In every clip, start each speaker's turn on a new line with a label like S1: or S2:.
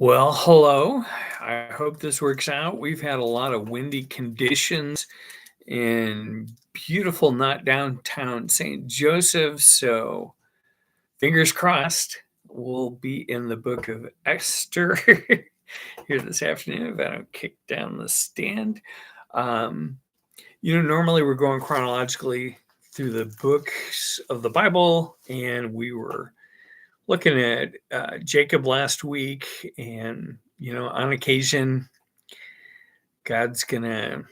S1: Well, hello. I hope this works out. We've had a lot of windy conditions in beautiful, not downtown St. Joseph. So, fingers crossed, we'll be in the book of Esther here this afternoon if I don't kick down the stand. Um, Normally we're going chronologically through the books of the Bible, and we were looking at Jacob last week, and on occasion, God's gonna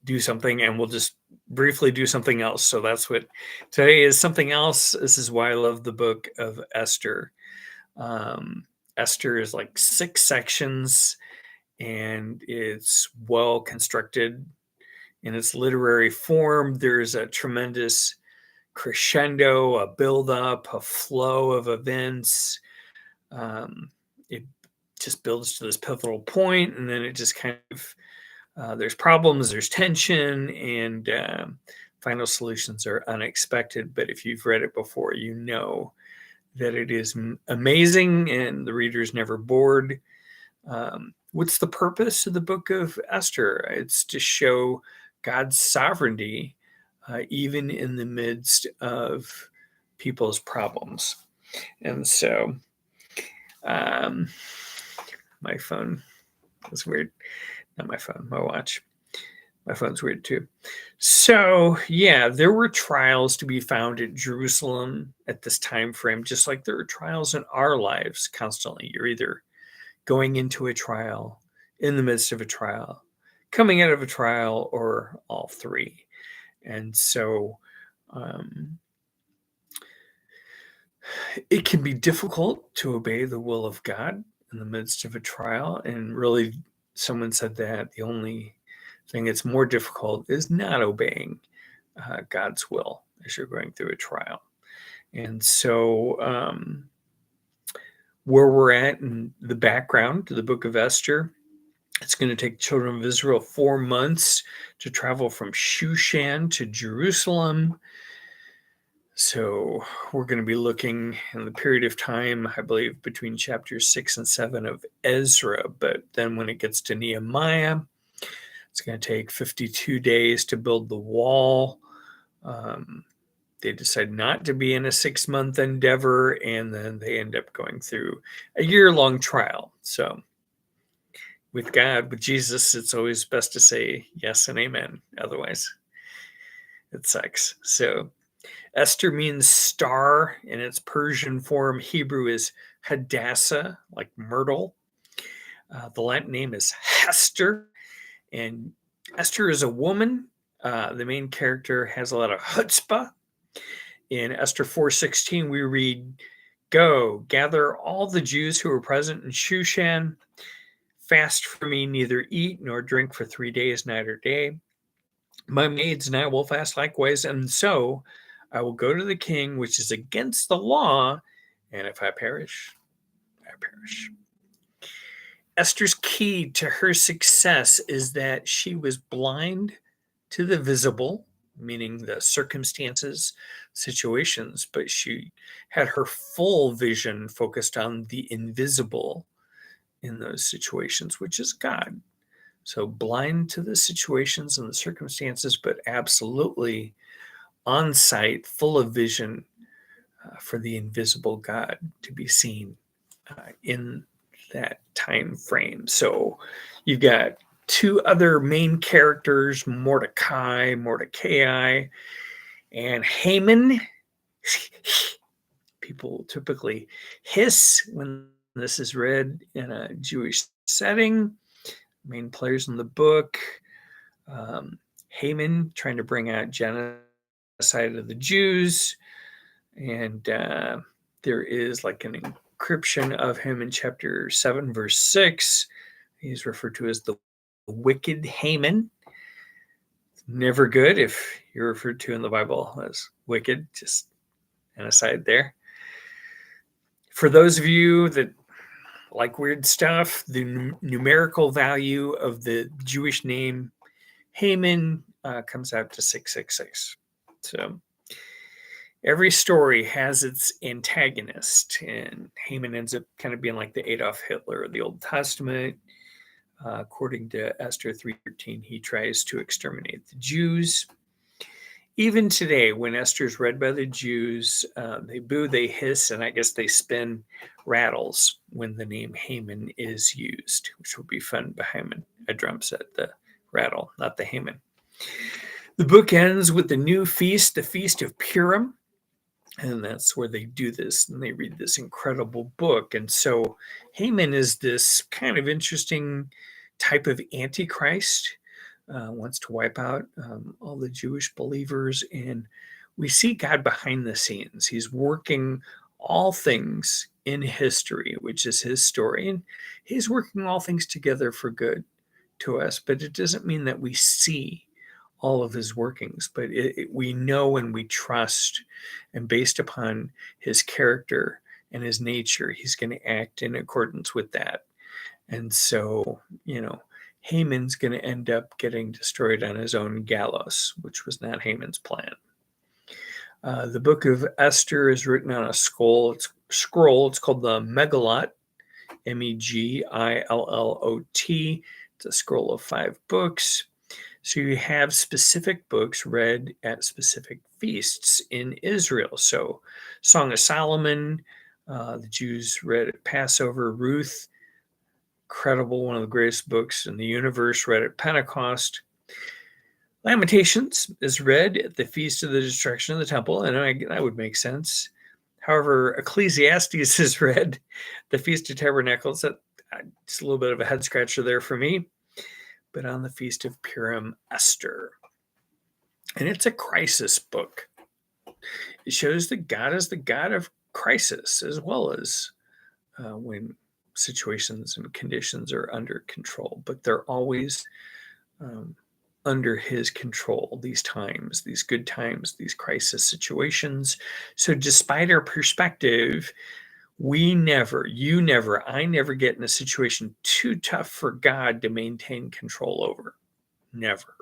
S1: do something, and we'll just briefly do something else. So that's what today is. Something else. This is why I love the book of Esther. Um, Esther is like 6 sections, and it's well constructed in its literary form. There's a tremendous crescendo, a build up, a flow of events. It just builds to this pivotal point, and then it just kind of there's problems, there's tension, and final solutions are unexpected. But if you've read it before, you know that it is amazing, and the reader is never bored. What's the purpose of the book of Esther? It's to show God's sovereignty, even in the midst of people's problems. And so, my phone is weird. Not my phone, my watch. My phone's weird too. So, yeah, there were trials to be found at Jerusalem at this time frame, just like there are trials in our lives constantly. You're either going into a trial, in the midst of a trial, coming out of a trial, or all three. And so it can be difficult to obey the will of God in the midst of a trial. And really, someone said that the only thing that's more difficult is not obeying God's will as you're going through a trial. And so, where we're at in the background to the book of Esther, it's going to take children of Israel 4 months to travel from Shushan to Jerusalem. So we're going to be looking in the period of time, I believe, between chapters 6 and 7 of Ezra. But then when it gets to Nehemiah, it's going to take 52 days to build the wall. They decide not to be in a 6-month endeavor, and then they end up going through a year-long trial. So with God, with Jesus, it's always best to say yes and amen. Otherwise, it sucks. So Esther means star in its Persian form. Hebrew is Hadassah, like myrtle. The Latin name is Hester, and Esther is a woman. The main character has a lot of chutzpah. In Esther 4:16, we read, "Go, gather all the Jews who were present in Shushan. Fast for me, neither eat nor drink for 3 days, night or day. My maids and I will fast likewise, and so I will go to the king, which is against the law, and if I perish, I perish." Esther's key to her success is that she was blind to the visible, meaning the circumstances, situations, but she had her full vision focused on the invisible in those situations, which is God. So blind to the situations and the circumstances, but absolutely on site, full of vision for the invisible God to be seen in that time frame. So you've got 2 other main characters, Mordecai, and Haman. People typically hiss when this is read in a Jewish setting. Main players in the book. Haman trying to bring out genocide of the Jews. And there is like an inscription of him in chapter 7, verse 6. He's referred to as the wicked Haman. Never good if you're referred to in the Bible as wicked, just an aside there. For those of you that like weird stuff, the numerical value of the Jewish name Haman comes out to 666. So Every story has its antagonist, and Haman ends up kind of being like the Adolf Hitler of the Old Testament. According to Esther 3:13, he tries to exterminate the Jews. Even today, when Esther's read by the Jews, they boo, they hiss, and I guess they spin rattles when the name Haman is used, which will be fun behind a drum set, the rattle, not the Haman. The book ends with the new feast, the Feast of Purim. And that's where they do this, and they read this incredible book. And so Haman is this kind of interesting type of antichrist, wants to wipe out all the Jewish believers. And we see God behind the scenes. He's working all things in history, which is his story. And he's working all things together for good to us. But it doesn't mean that we see all of his workings, but we know and we trust, and based upon his character and his nature, he's going to act in accordance with that. And so, Haman's going to end up getting destroyed on his own gallows, which was not Haman's plan. The book of Esther is written on a scroll. It's called the Megillot, Megillot. It's a scroll of 5 books. So you have specific books read at specific feasts in Israel. So Song of Solomon, the Jews read at Passover. Ruth, incredible, one of the greatest books in the universe, read at Pentecost. Lamentations is read at the Feast of the Destruction of the Temple, and that would make sense. However, Ecclesiastes is read the Feast of Tabernacles. It's a little bit of a head scratcher there for me. But on the Feast of Purim, Esther. And it's a crisis book. It shows that God is the God of crisis, as well as when situations and conditions are under control. But they're always under his control, these times, these good times, these crisis situations. So despite our perspective, I never get in a situation too tough for God to maintain control over. Never.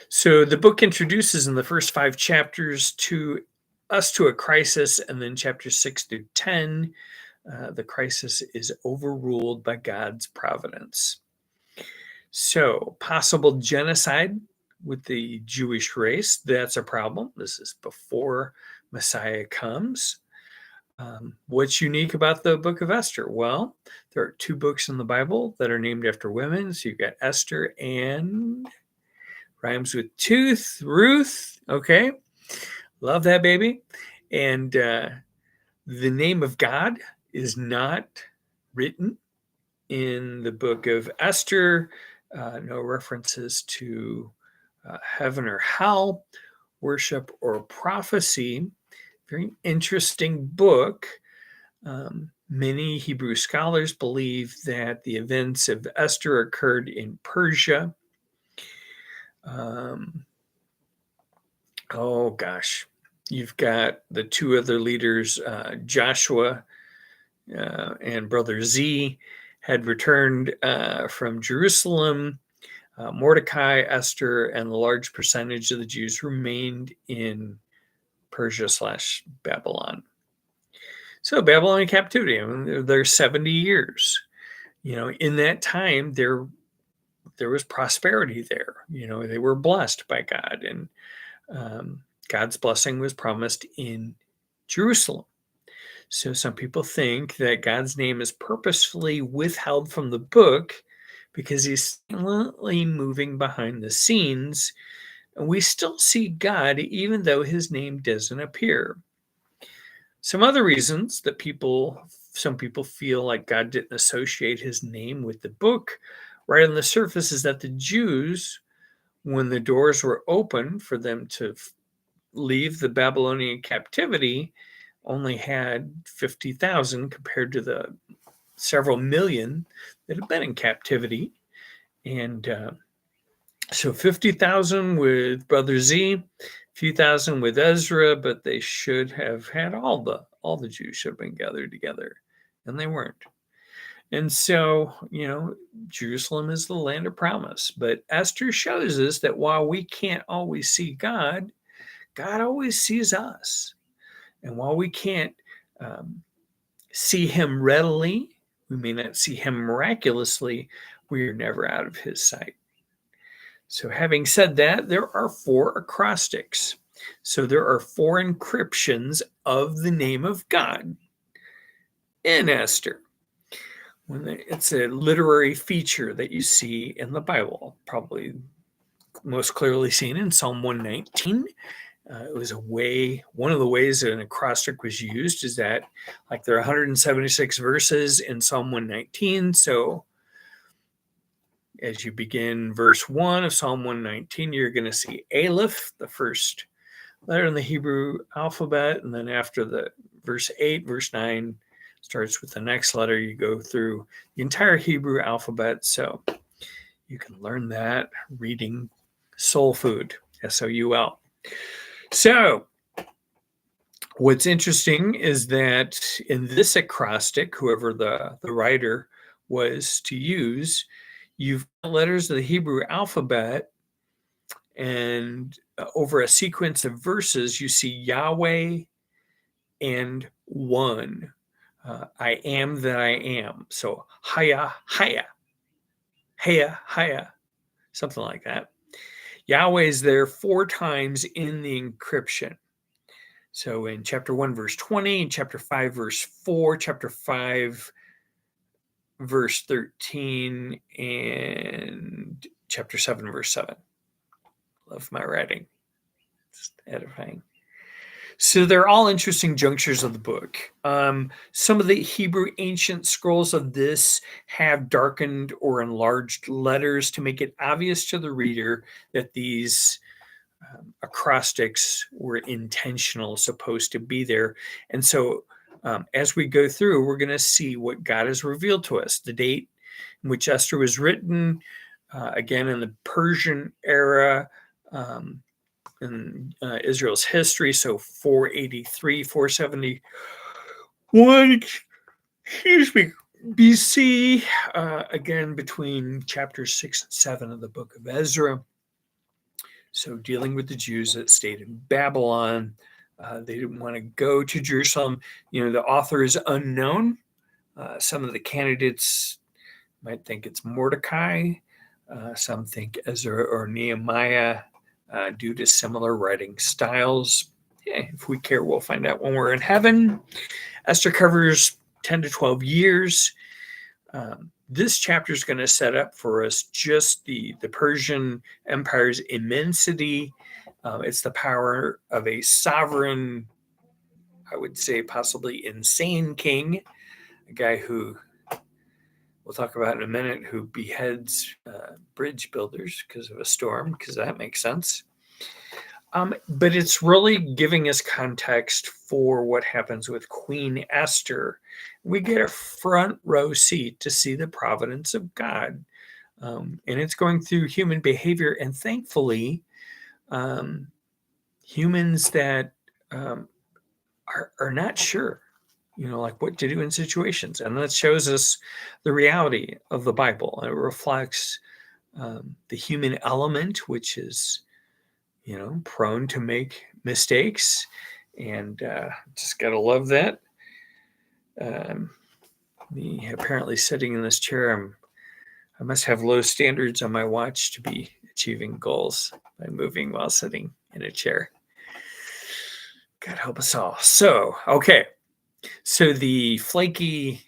S1: So the book introduces in the first 5 chapters to us to a crisis, and then chapters 6 through 10, the crisis is overruled by God's providence. So possible genocide with the Jewish race, that's a problem. This is before Messiah comes. What's unique about the book of Esther? Well, there are 2 books in the Bible that are named after women. So you've got Esther and rhymes with tooth, Ruth. Okay. Love that baby. And the name of God is not written in the book of Esther. No references to heaven or hell, worship or prophecy. Very interesting book. Many Hebrew scholars believe that the events of Esther occurred in Persia. You've got the 2 other leaders, Joshua and brother Z, had returned from Jerusalem. Mordecai, Esther, and a large percentage of the Jews remained in Persia/Babylon. So Babylonian captivity, there's 70 years. In that time, there was prosperity there. They were blessed by God, and God's blessing was promised in Jerusalem. So some people think that God's name is purposefully withheld from the book because he's silently moving behind the scenes, and we still see God even though his name doesn't appear. Some other reasons that some people feel like God didn't associate his name with the book right on the surface is that the Jews, when the doors were open for them to leave the Babylonian captivity, only had 50,000 compared to the several million that have been in captivity. And so 50,000 with Brother Z, a few thousand with Ezra, but they should have had all the Jews should have been gathered together, and they weren't. And so, Jerusalem is the land of promise. But Esther shows us that while we can't always see God, God always sees us. And while we can't see him readily, we may not see him miraculously, we are never out of his sight. So having said that, there are 4 acrostics. So there are 4 encryptions of the name of God in Esther. It's a literary feature that you see in the Bible, probably most clearly seen in Psalm 119. It was one of the ways that an acrostic was used is that, like, there are 176 verses in Psalm 119. So as you begin verse 1 of Psalm 119, you're going to see Aleph, the first letter in the Hebrew alphabet. And then after the verse 8, verse 9 starts with the next letter. You go through the entire Hebrew alphabet. So you can learn that reading soul food, S-O-U-L. So what's interesting is that in this acrostic, whoever the writer was to use, you've got letters of the Hebrew alphabet, and over a sequence of verses, you see Yahweh and one. I am that I am. So Haya, Haya, Haya, Haya, something like that. Yahweh is there 4 times in the encryption. So in chapter 1, verse 20, chapter 5, verse 4, chapter 5, verse 13, and chapter 7, verse 7. Love my writing. It's edifying. So they're all interesting junctures of the book. Some of the Hebrew ancient scrolls of this have darkened or enlarged letters to make it obvious to the reader that these acrostics were intentional, supposed to be there. And so as we go through, we're going to see what God has revealed to us. The date in which Esther was written, again in the Persian era, in Israel's history, so 483, 471, excuse me, BC, again between chapters 6 and 7 of the book of Ezra. So dealing with the Jews that stayed in Babylon. They didn't want to go to Jerusalem. The author is unknown. Some of the candidates might think it's Mordecai. Some think Ezra or Nehemiah, due to similar writing styles. If we care, we'll find out when we're in heaven. Esther covers 10 to 12 years. This chapter is going to set up for us just the Persian Empire's immensity. It's the power of a sovereign, I would say possibly insane king, a guy who we'll talk about in a minute, who beheads bridge builders because of a storm, because that makes sense. But it's really giving us context for what happens with Queen Esther. We get a front row seat to see the providence of God. And it's going through human behavior. And thankfully, humans that are not sure, like what to do in situations. And that shows us the reality of the Bible. It reflects the human element, which is prone to make mistakes, and just gotta love that. Me apparently sitting in this chair, I must have low standards on my watch to be achieving goals by moving while sitting in a chair. God help us all. So the flaky,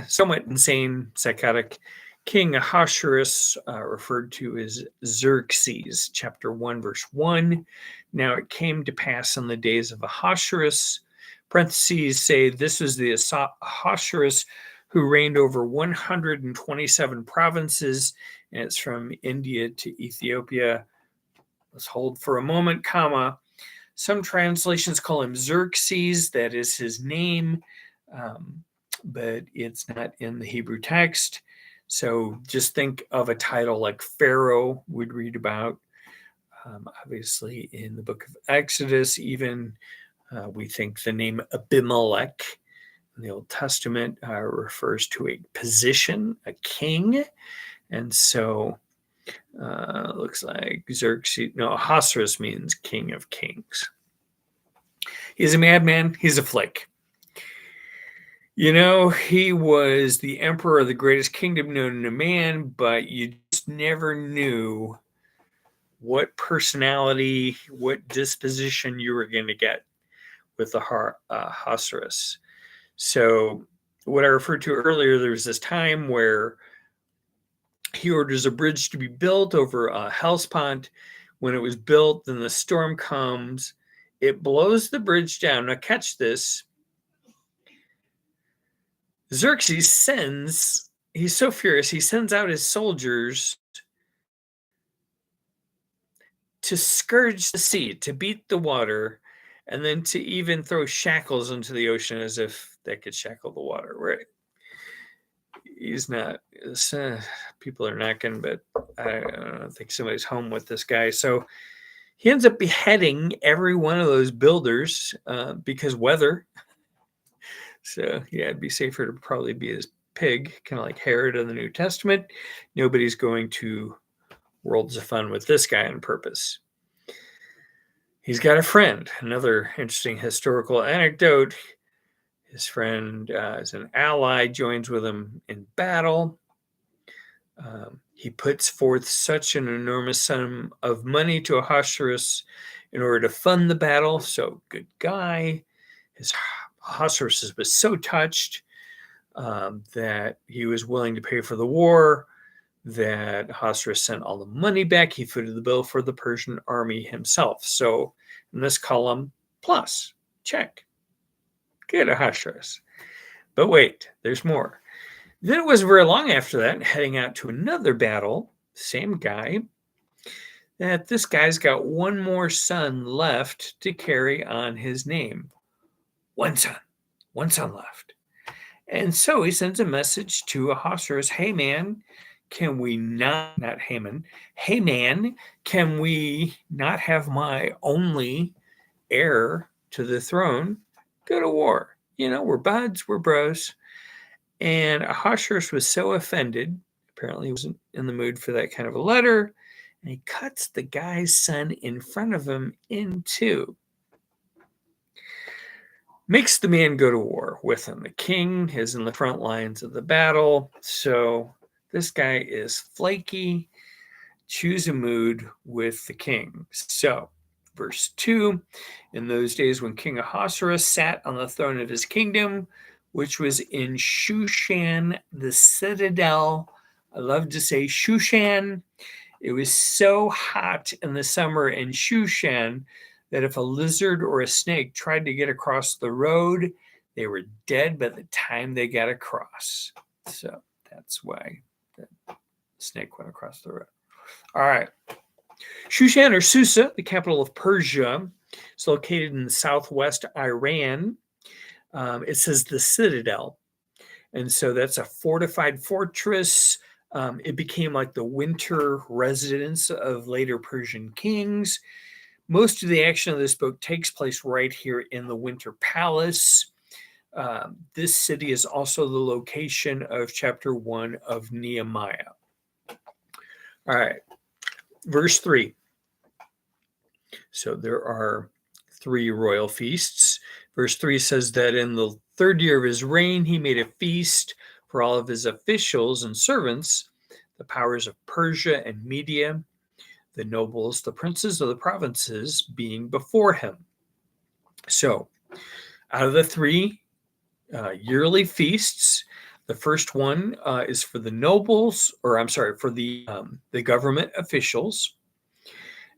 S1: somewhat insane, psychotic King Ahasuerus, referred to as Xerxes, chapter 1, verse 1. Now it came to pass in the days of Ahasuerus, parentheses say this is the Ahasuerus who reigned over 127 provinces, and it's from India to Ethiopia. Let's hold for a moment, comma. Some translations call him Xerxes, that is his name, but it's not in the Hebrew text. So just think of a title like Pharaoh we'd read about. Obviously, in the book of Exodus, even we think the name Abimelech in the Old Testament refers to a position, a king. And so Looks like Xerxes. No, Ahasuerus means king of kings. He's a madman. He's a flake. He was the emperor of the greatest kingdom known to man, but you just never knew what personality, what disposition you were going to get with the Ahasuerus. So, what I referred to earlier, there was this time where he orders a bridge to be built over a Hellespont. When it was built, then the storm comes. It blows the bridge down. Now, catch this. Xerxes he's so furious, he sends out his soldiers to scourge the sea, to beat the water, and then to even throw shackles into the ocean as if that could shackle the water. Right? He's not, people are knocking, but I don't think somebody's home with this guy. So he ends up beheading every one of those builders because weather. So yeah, it'd be safer to probably be his pig, kind of like Herod in the New Testament. Nobody's going to worlds of fun with this guy on purpose. He's got a friend. Another interesting historical anecdote. His friend is an ally, joins with him in battle. He puts forth such an enormous sum of money to Ahasuerus in order to fund the battle. So good guy. Ahasuerus was so touched that he was willing to pay for the war, that Ahasuerus sent all the money back. He footed the bill for the Persian army himself. So in this column, plus, check. Good, Ahasuerus. But wait, there's more. Then it wasn't very long after that, heading out to another battle, same guy, that this guy's got one more son left to carry on his name. One son left. And so he sends a message to Ahasuerus, hey man, can we not Haman, hey man, can we not have my only heir to the throne go to war? We're buds, we're bros. And Ahasuerus was so offended, apparently he wasn't in the mood for that kind of a letter, and he cuts the guy's son in front of him in two. Makes the man go to war with him. The king is in the front lines of the battle. So this guy is flaky. Choose a mood with the king. So, verse 2, in those days when King Ahasuerus sat on the throne of his kingdom, which was in Shushan, the citadel. I love to say Shushan. It was so hot in the summer in Shushan that if a lizard or a snake tried to get across the road, they were dead by the time they got across. So that's why the snake went across the road. All right. Shushan, or Susa, the capital of Persia, is located in southwest Iran. It says the citadel. And so that's a fortified fortress. It became like the winter residence of later Persian kings. Most of the action of this book takes place right here in the Winter Palace. This city is also the location of chapter 1 of Nehemiah. All right, verse 3. So there are 3 royal feasts. Verse 3 says that in the 3rd year of his reign, he made a feast for all of his officials and servants, the powers of Persia and Media, the nobles, the princes of the provinces being before him. So, out of the 3 yearly feasts, the first one is for the nobles, for the government officials.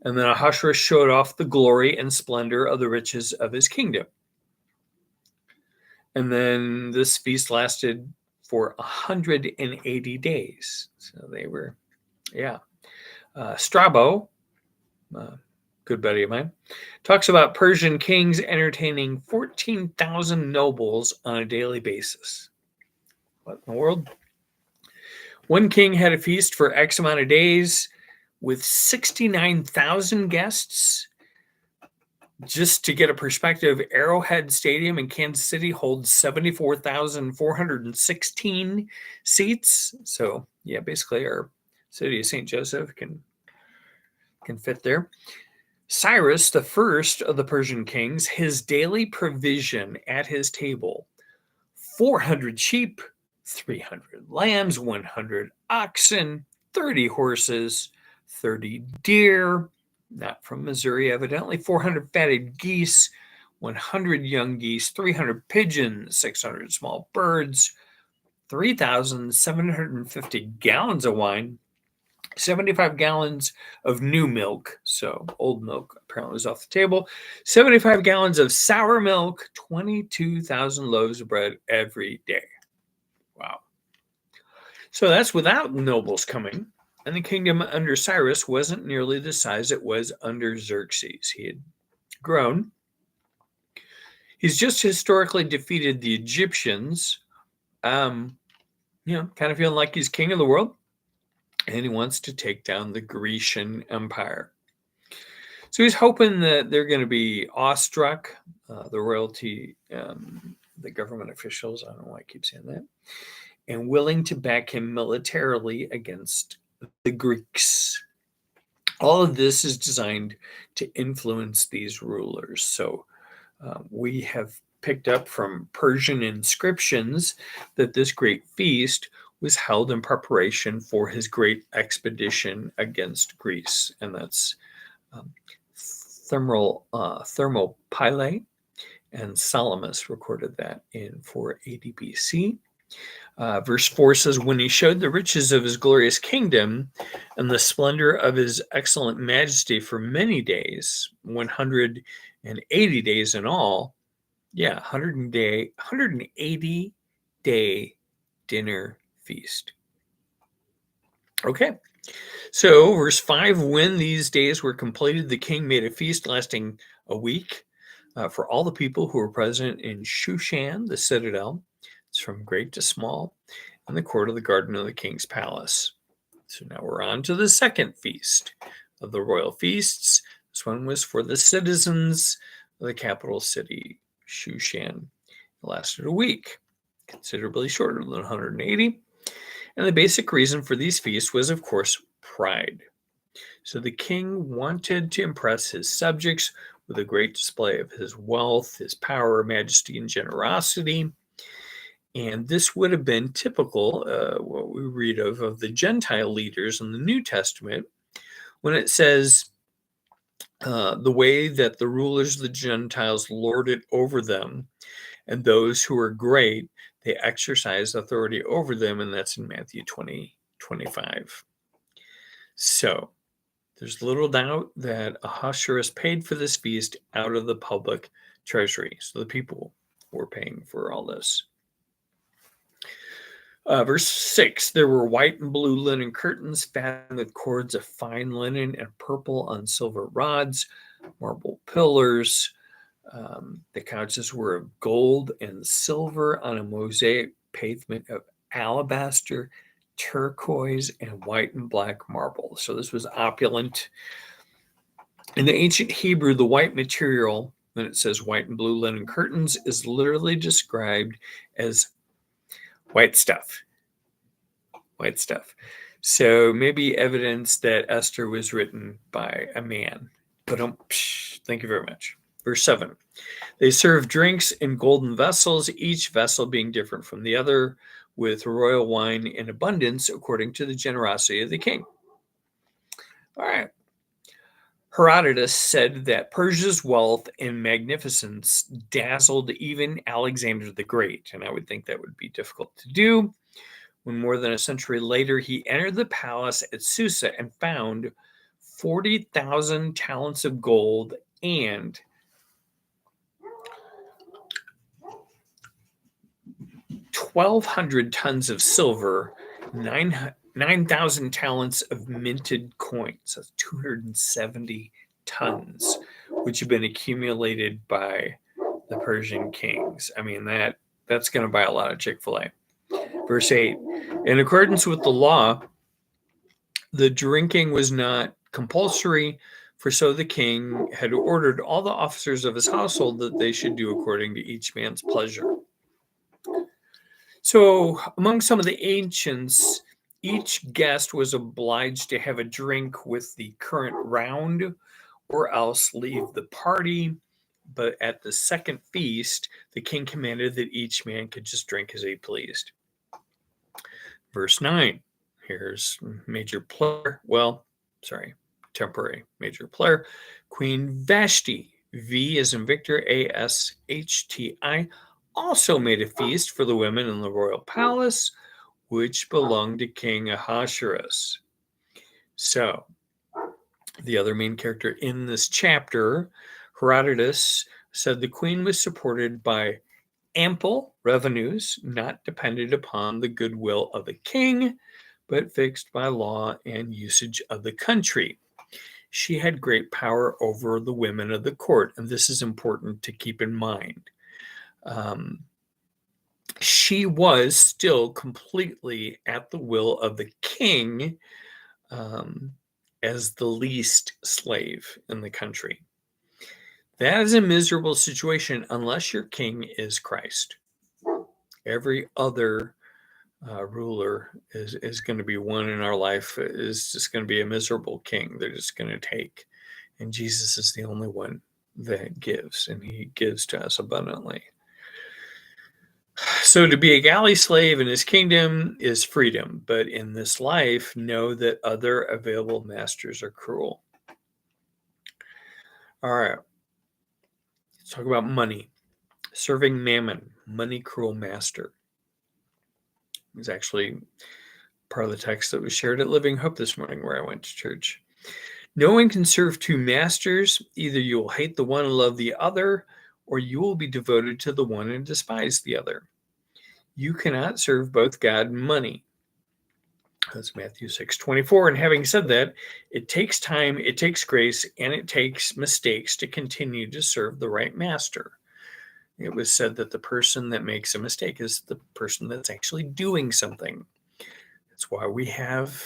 S1: And then Ahasuerus showed off the glory and splendor of the riches of his kingdom. And then this feast lasted for 180 days. So they were, Strabo, good buddy of mine, talks about Persian kings entertaining 14,000 nobles on a daily basis. What in the world? One king had a feast for X amount of days with 69,000 guests. Just to get a perspective, Arrowhead Stadium in Kansas City holds 74,416 seats. So, basically our city of St. Joseph can fit there. Cyrus, the first of the Persian kings, his daily provision at his table: 400 sheep, 300 lambs, 100 oxen, 30 horses, 30 deer, not from Missouri evidently, 400 fatted geese, 100 young geese, 300 pigeons, 600 small birds, 3,750 gallons of wine, 75 gallons of new milk, so old milk apparently was off the table, 75 gallons of sour milk, 22,000 loaves of bread every day. Wow. So that's without nobles coming. And the kingdom under Cyrus wasn't nearly the size it was under Xerxes. He had grown. He's just historically defeated the Egyptians, kind of feeling like he's king of the world. And he wants to take down the Grecian Empire. So he's hoping that they're going to be awestruck, the royalty, the government officials, I don't know why I keep saying that, and willing to back him militarily against the Greeks. All of this is designed to influence these rulers. So we have picked up from Persian inscriptions that this great feast was held in preparation for his great expedition against Greece. And that's Thermopylae, and Salamis recorded that in 480 BC. Verse 4 says, when he showed the riches of his glorious kingdom and the splendor of his excellent majesty for many days, 180 days in all, 180 day dinner feast. Okay, so verse 5, when these days were completed, the king made a feast lasting a week for all the people who were present in Shushan, the citadel. It's from great to small, in the court of the garden of the king's palace. So now we're on to the second feast of the royal feasts. This one was for the citizens of the capital city, Shushan. It lasted a week, considerably shorter than 180. And the basic reason for these feasts was, of course, pride. So the king wanted to impress his subjects with a great display of his wealth, his power, majesty, and generosity. And this would have been typical, what we read of the Gentile leaders in the New Testament, when it says the way that the rulers of the Gentiles lorded over them, and those who are great, they exercise authority over them, and that's in Matthew 20:25. So there's little doubt that Ahasuerus paid for this feast out of the public treasury. So the people were paying for all this. Verse 6, there were white and blue linen curtains fastened with cords of fine linen and purple on silver rods, marble pillars. The couches were of gold and silver on a mosaic pavement of alabaster, turquoise, and white and black marble. So this was opulent. In the ancient Hebrew, the white material, when it says white and blue linen curtains, is literally described as white stuff. White stuff. So maybe evidence that Esther was written by a man. But thank you very much. Verse 7. They served drinks in golden vessels, each vessel being different from the other, with royal wine in abundance according to the generosity of the king. All right. Herodotus said that Persia's wealth and magnificence dazzled even Alexander the Great, and I would think that would be difficult to do. When more than a century later, he entered the palace at Susa and found 40,000 talents of gold and 1,200 tons of silver, 9,000 talents of minted coins. That's 270 tons, which have been accumulated by the Persian kings. I mean, that's going to buy a lot of Chick-fil-A. Verse 8, in accordance with the law, the drinking was not compulsory, for so the king had ordered all the officers of his household that they should do according to each man's pleasure. So among some of the ancients, Each guest was obliged to have a drink with the current round or else leave the party. But at the second feast, the king commanded that each man could just drink as he pleased. Verse 9. Here's major player. Well, sorry, temporary major player. Queen Vashti, V as in Victor, Ashti, also made a feast for the women in the royal palace, which belonged to King Ahasuerus. So, the other main character in this chapter, Herodotus, said the queen was supported by ample revenues, not dependent upon the goodwill of the king, but fixed by law and usage of the country. She had great power over the women of the court, and this is important to keep in mind. She was still completely at the will of the king as the least slave in the country. That is a miserable situation unless your king is Christ. Every other ruler is going to be one in our life, is just going to be a miserable king. They're just going to take. And Jesus is the only one that gives, and he gives to us abundantly. So to be a galley slave in his kingdom is freedom, but in this life, know that other available masters are cruel. All right. Let's talk about money. Serving mammon, money cruel master. It was actually part of the text that was shared at Living Hope this morning where I went to church. No one can serve two masters. Either you will hate the one and love the other, or you will be devoted to the one and despise the other. You cannot serve both God and money. That's Matthew 6:24. And having said that, it takes time, it takes grace, and it takes mistakes to continue to serve the right master. It was said that the person that makes a mistake is the person that's actually doing something. That's why we have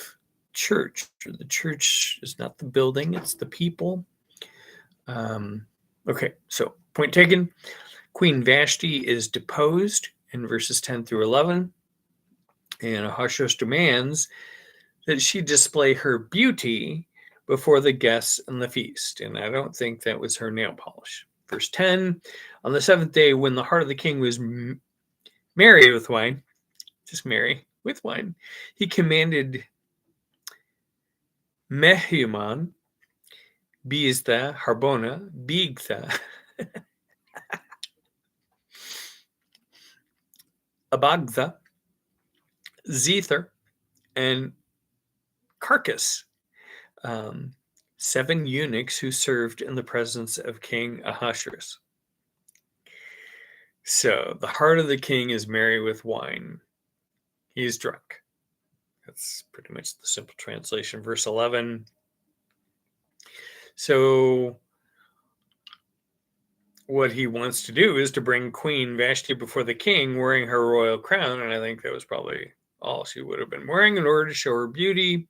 S1: church. The church is not the building, it's the people. Okay, so point taken. Queen Vashti is deposed in verses 10 through 11. And Ahasuerus demands that she display her beauty before the guests and the feast. And I don't think that was her nail polish. Verse 10, on the seventh day, when the heart of the king was merry with wine, just merry with wine, he commanded Mehuman, Biztha, Harbona, Bigtha, Abagtha, Zether, and Carcass, 7 eunuchs who served in the presence of King Ahasuerus. So the heart of the king is merry with wine. He's drunk. That's pretty much the simple translation. Verse 11. So what he wants to do is to bring Queen Vashti before the king wearing her royal crown. And I think that was probably all she would have been wearing in order to show her beauty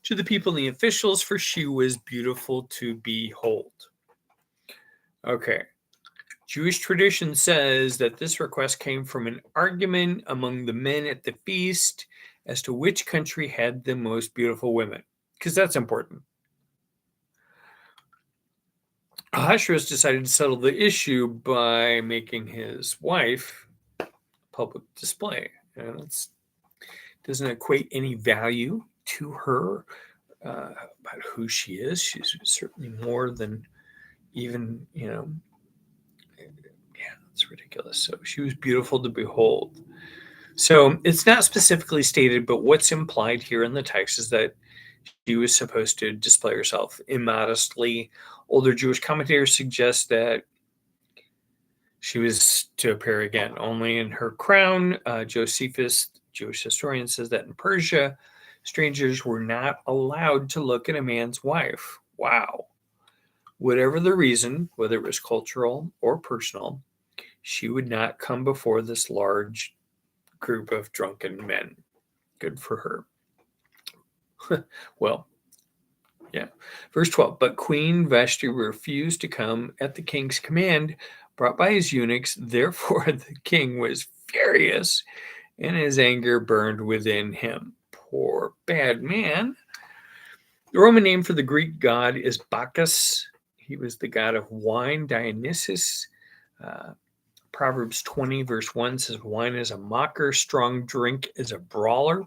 S1: to the people and the officials, for she was beautiful to behold. Okay. Jewish tradition says that this request came from an argument among the men at the feast as to which country had the most beautiful women, because that's important. Ahasuerus decided to settle the issue by making his wife public display. And it doesn't equate any value to her about who she is. She's certainly more than even, yeah, it's ridiculous. So she was beautiful to behold. So it's not specifically stated, but what's implied here in the text is that she was supposed to display herself immodestly. Older Jewish commentators suggest that she was to appear again only in her crown. Josephus, Jewish historian, says that in Persia, strangers were not allowed to look at a man's wife. Wow. Whatever the reason, whether it was cultural or personal, she would not come before this large group of drunken men. Good for her. Well, yeah. Verse 12, but Queen Vashti refused to come at the king's command brought by his eunuchs. Therefore, the king was furious, and his anger burned within him. poor, bad man. The Roman name for the Greek god is Bacchus. He was the god of wine. Dionysus. Proverbs 20, verse 1 says, wine is a mocker, strong drink is a brawler.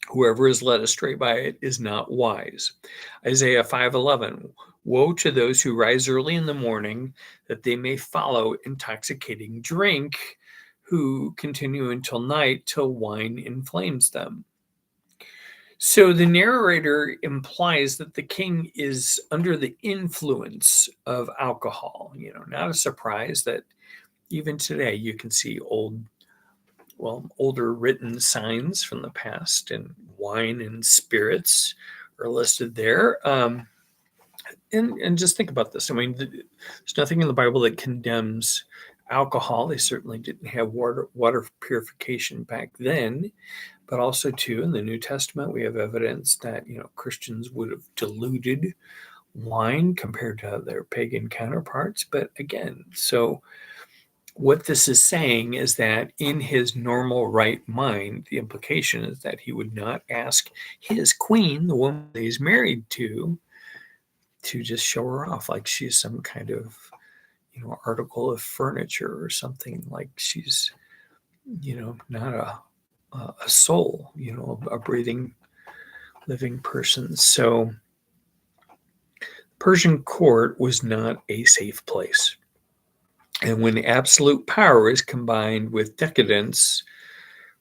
S1: Whoever is led astray by it is not wise. Isaiah 5:11, woe to those who rise early in the morning that they may follow intoxicating drink, who continue until night till wine inflames them. So the narrator implies that the king is under the influence of alcohol. Not a surprise that even today you can see older written signs from the past, and wine and spirits are listed there. And just think about this. I mean, there's nothing in the Bible that condemns alcohol. They certainly didn't have water purification back then. But also, too, in the New Testament, we have evidence that, Christians would have diluted wine compared to their pagan counterparts. But again, so what this is saying is that in his normal right mind, the implication is that he would not ask his queen, the woman that he's married to just show her off like she's some kind of, article of furniture or something, like she's, not a soul, a breathing, living person. So Persian court was not a safe place. And when absolute power is combined with decadence,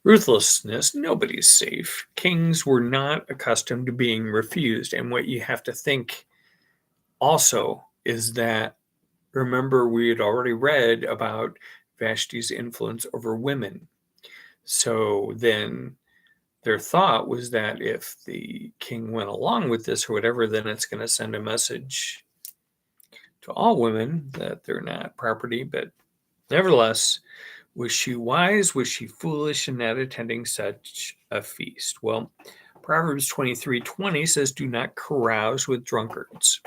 S1: ruthlessness, nobody's safe. Kings were not accustomed to being refused. And what you have to think also is that, remember, we had already read about Vashti's influence over women. So then their thought was that if the king went along with this or whatever, then it's going to send a message to all women that they're not property. But nevertheless, was she wise? Was she foolish in not attending such a feast? Well, Proverbs 23:20 says, do not carouse with drunkards.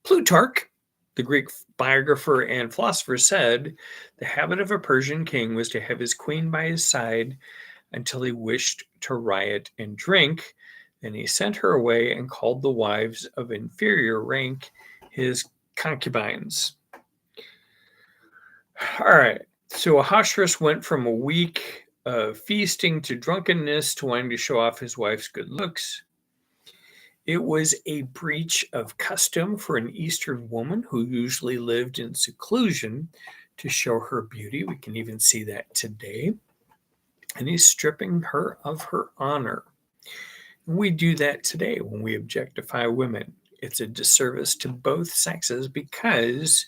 S1: Plutarch, the Greek biographer and philosopher, said the habit of a Persian king was to have his queen by his side until he wished to riot and drink. Then he sent her away and called the wives of inferior rank his concubines. All right. So Ahasuerus went from a week of feasting to drunkenness to wanting to show off his wife's good looks. It was a breach of custom for an Eastern woman who usually lived in seclusion to show her beauty. We can even see that today. And he's stripping her of her honor. And we do that today when we objectify women. It's a disservice to both sexes because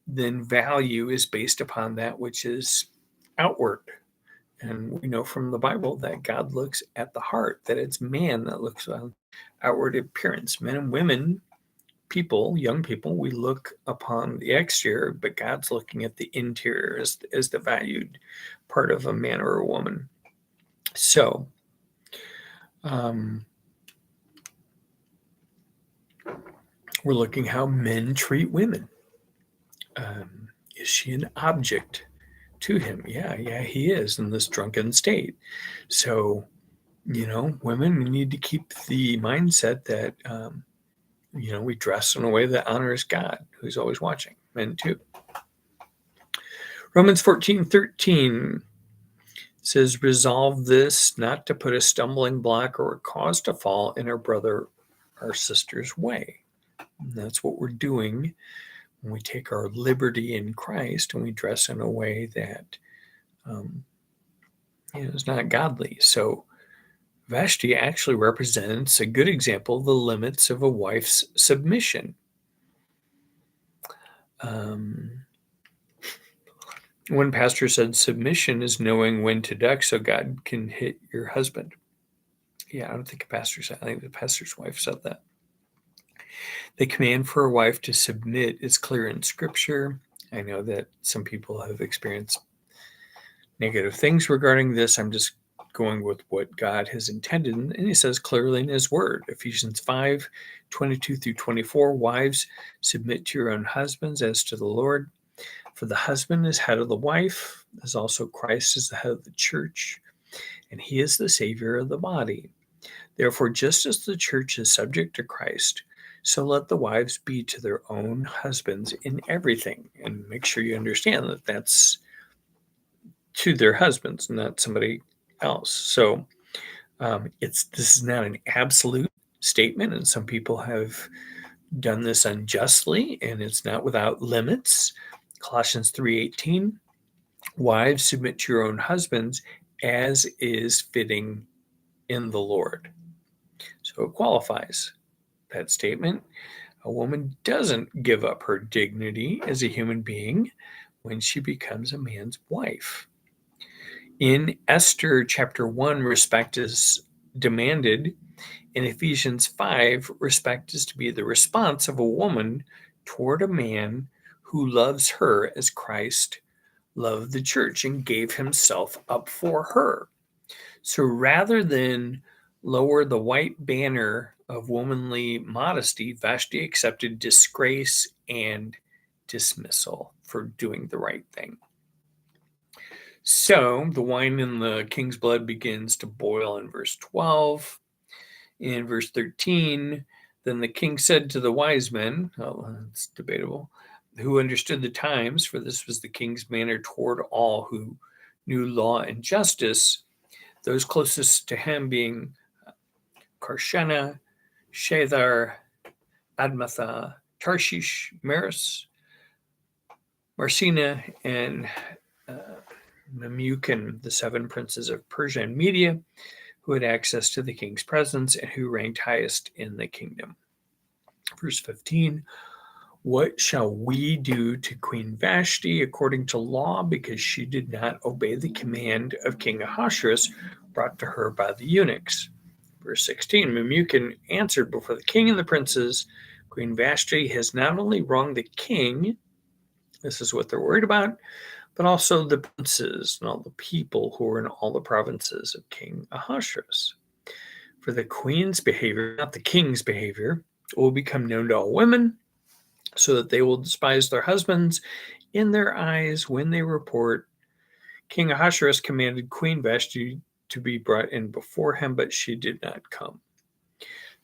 S1: then value is based upon that which is outward. And we know from the Bible that God looks at the heart, that it's man that looks on outward appearance. Men and women, people, young people, we look upon the exterior, but God's looking at the interior as the valued part of a man or a woman. So, we're looking how men treat women. Is she an object to him? Yeah, he is in this drunken state. So, women, we need to keep the mindset that, we dress in a way that honors God, who's always watching. Men too. Romans 14:13 says, resolve this not to put a stumbling block or a cause to fall in our brother or sister's way. And that's what we're doing when we take our liberty in Christ and we dress in a way that is not godly. So Vashti actually represents a good example of the limits of a wife's submission. One pastor said, submission is knowing when to duck so God can hit your husband. Yeah, I don't think a pastor said. I think the pastor's wife said that. The command for a wife to submit is clear in Scripture. I know that some people have experienced negative things regarding this. I'm just going with what God has intended. And he says clearly in his word, Ephesians 5:22-24, wives, submit to your own husbands as to the Lord. For the husband is head of the wife, as also Christ is the head of the church, and he is the Savior of the body. Therefore, just as the church is subject to Christ, so let the wives be to their own husbands in everything. And make sure you understand that that's to their husbands, not somebody else. So this is not an absolute statement, and some people have done this unjustly, and it's not without limits. Colossians 3:18, wives, submit to your own husbands as is fitting in the Lord. So it qualifies that statement. A woman doesn't give up her dignity as a human being when she becomes a man's wife. In Esther chapter 1, respect is demanded. In Ephesians 5, respect is to be the response of a woman toward a man who loves her as Christ loved the church and gave himself up for her. So rather than lower the white banner of womanly modesty, Vashti accepted disgrace and dismissal for doing the right thing. So the wine in the king's blood begins to boil in verse 12. In verse 13, then the king said to the wise men, it's debatable, who understood the times, for this was the king's manner toward all who knew law and justice, those closest to him being Karshena, Shethar, Admatha, Tarshish, Maris, Marcina, and Memucan, the 7 princes of Persia and Media, who had access to the king's presence and who ranked highest in the kingdom. Verse 15, what shall we do to Queen Vashti according to law, because she did not obey the command of King Ahasuerus brought to her by the eunuchs? Verse 16, Memucan answered before the king and the princes, Queen Vashti has not only wronged the king, this is what they're worried about, but also the princes and all the people who were in all the provinces of King Ahasuerus. For the queen's behavior, not the king's behavior, will become known to all women, so that they will despise their husbands in their eyes when they report. King Ahasuerus commanded Queen Vashti to be brought in before him, but she did not come.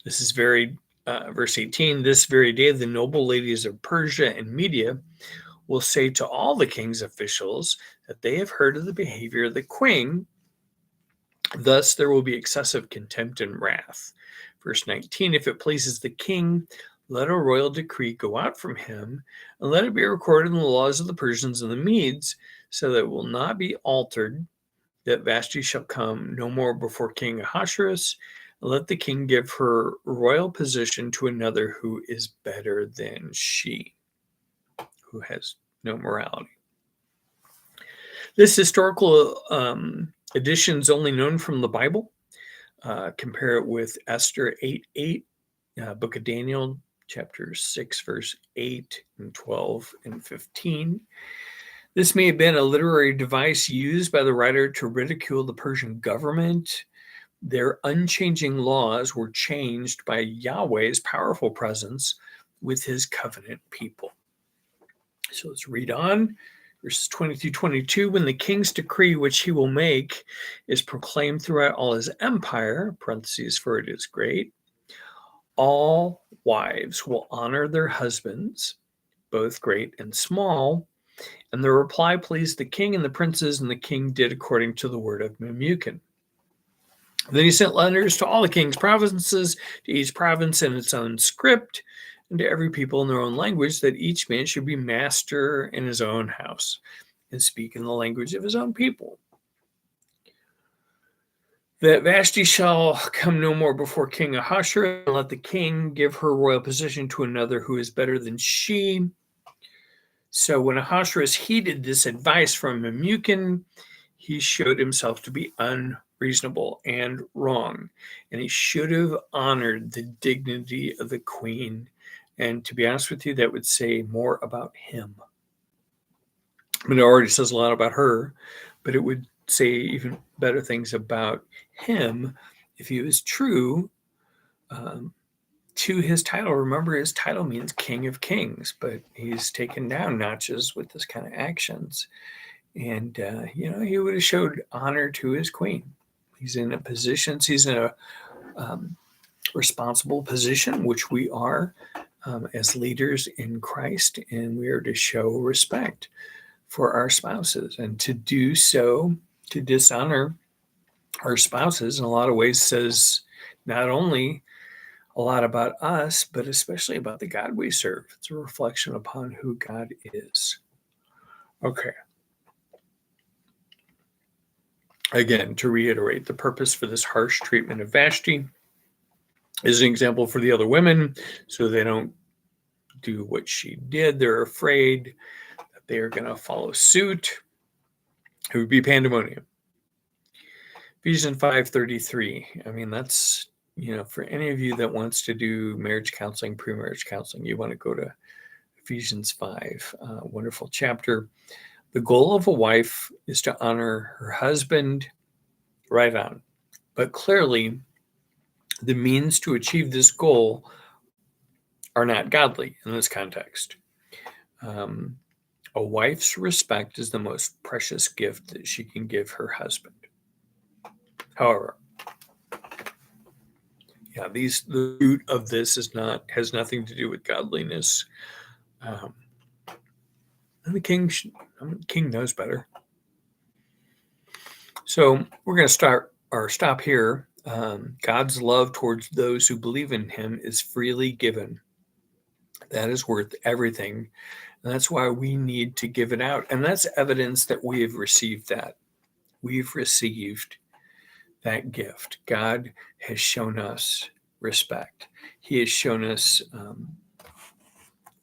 S1: This is verse 18, this very day the noble ladies of Persia and Media will say to all the king's officials that they have heard of the behavior of the queen. Thus there will be excessive contempt and wrath. Verse 19, if it pleases the king, let a royal decree go out from him, and let it be recorded in the laws of the Persians and the Medes, so that it will not be altered, that Vashti shall come no more before King Ahasuerus, and let the king give her royal position to another who is better than she, who has no morality. This historical edition is only known from the Bible. Compare it with Esther 8:8, Book of Daniel, chapter 6, verse 8 and 12 and 15. This may have been a literary device used by the writer to ridicule the Persian government. Their unchanging laws were changed by Yahweh's powerful presence with his covenant people. So let's read on. Verses 20 through 22, when the king's decree which he will make is proclaimed throughout all his empire, parentheses, for it is great, all wives will honor their husbands, both great and small. And the reply pleased the king and the princes, and the king did according to the word of Memucan. Then he sent letters to all the king's provinces, to each province in its own script, and to every people in their own language, that each man should be master in his own house and speak in the language of his own people. That Vashti shall come no more before King Ahasuerus, and let the king give her royal position to another who is better than she. So when Ahasuerus heeded this advice from Memucan, he showed himself to be unreasonable and wrong, and he should have honored the dignity of the queen. And to be honest with you, that would say more about him. I mean, it already says a lot about her, but it would say even better things about him if he was true to his title. Remember, his title means King of Kings, but he's taken down notches with this kind of actions. And, he would have showed honor to his queen. He's in he's in a responsible position, which we are as leaders in Christ, and we are to show respect for our spouses. And to do so, to dishonor our spouses, in a lot of ways, says not only a lot about us, but especially about the God we serve. It's a reflection upon who God is. Okay. Again, to reiterate, the purpose for this harsh treatment of Vashti is an example for the other women, so they don't do what she did. They're afraid that they are going to follow suit. It would be pandemonium. Ephesians 5:33. I mean, that's, for any of you that wants to do marriage counseling, pre-marriage counseling, you want to go to Ephesians 5, wonderful chapter. The goal of a wife is to honor her husband, right on. But clearly, the means to achieve this goal are not godly in this context. A wife's respect is the most precious gift that she can give her husband. However, the root of this has nothing to do with godliness. And the king knows better. So we're going to stop here. God's love towards those who believe in him is freely given. That is worth everything. And that's why we need to give it out. And that's evidence that we have received that. We've received that gift. God has shown us respect. He has shown us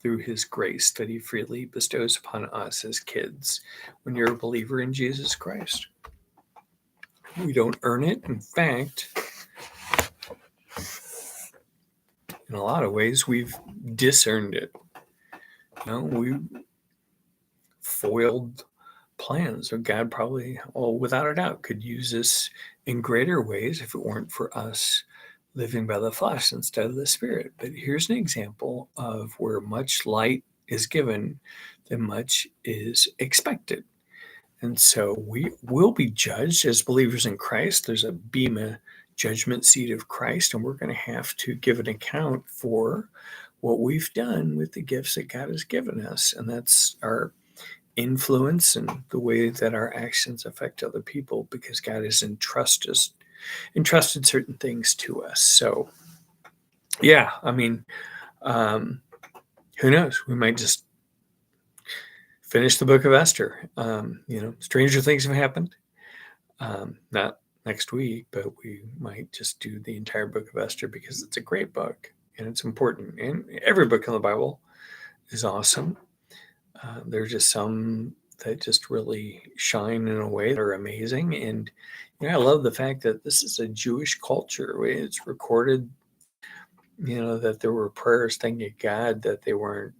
S1: through his grace that he freely bestows upon us as kids when you're a believer in Jesus Christ. We don't earn it. In fact, in a lot of ways, we've disearned it. We foiled plans. So God probably, without a doubt, could use us in greater ways if it weren't for us living by the flesh instead of the spirit. But here's an example of where much light is given, then much is expected. And so we will be judged as believers in Christ. There's a bema judgment seat of Christ, and we're going to have to give an account for what we've done with the gifts that God has given us. And that's our influence and the way that our actions affect other people, because God has entrusted certain things to us. So, who knows? We might just finish the book of Esther. Stranger things have happened. Not next week, but we might just do the entire book of Esther because it's a great book and it's important. And every book in the Bible is awesome. There's just some that just really shine in a way that are amazing. And I love the fact that this is a Jewish culture. It's recorded, that there were prayers thanking God that they weren't,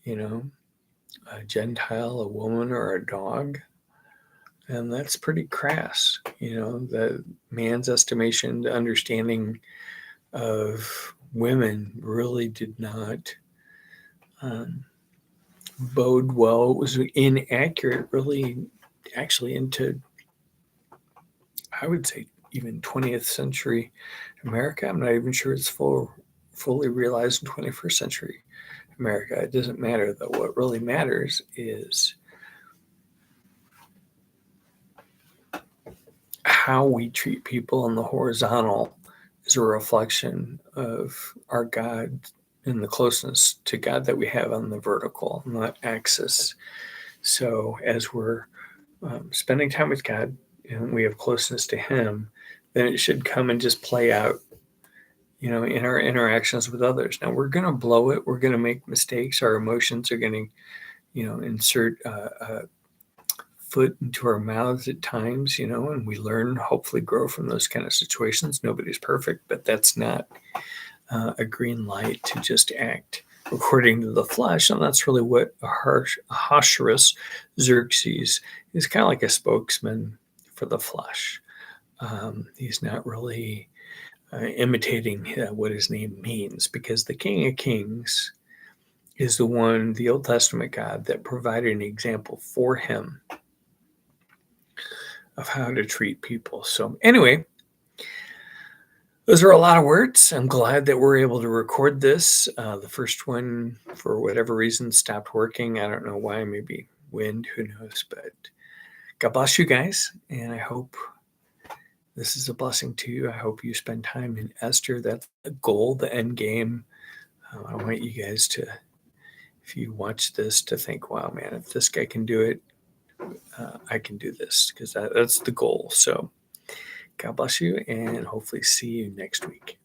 S1: a Gentile, a woman, or a dog. And that's pretty crass, the man's estimation, the understanding of women really did not bode well. It was inaccurate, really, actually, into, I would say, even 20th century America. I'm not even sure it's fully realized in 21st century America. It doesn't matter, though. What really matters is how we treat people on the horizontal is a reflection of our God and the closeness to God that we have on the vertical, not axis. So as we're spending time with God and we have closeness to him, then it should come and just play out, in our interactions with others. Now, we're going to blow it. We're going to make mistakes. Our emotions are going to, insert foot into our mouths at times, and we learn, hopefully grow from those kind of situations. Nobody's perfect, but that's not a green light to just act according to the flesh. And that's really what Ahasuerus Xerxes is, kind of like a spokesman for the flesh. He's not really imitating what his name means, because the King of Kings is the one, the Old Testament God, that provided an example for him of how to treat people. So anyway, those are a lot of words. I'm glad that we're able to record this. The first one, for whatever reason, stopped working. I don't know why, maybe wind, who knows, but God bless you guys. And I hope this is a blessing to you. I hope you spend time in Esther. That's the goal, the end game. I want you guys to, if you watch this, to think, wow, man, if this guy can do it, I can do this, because that's the goal. So God bless you, and hopefully see you next week.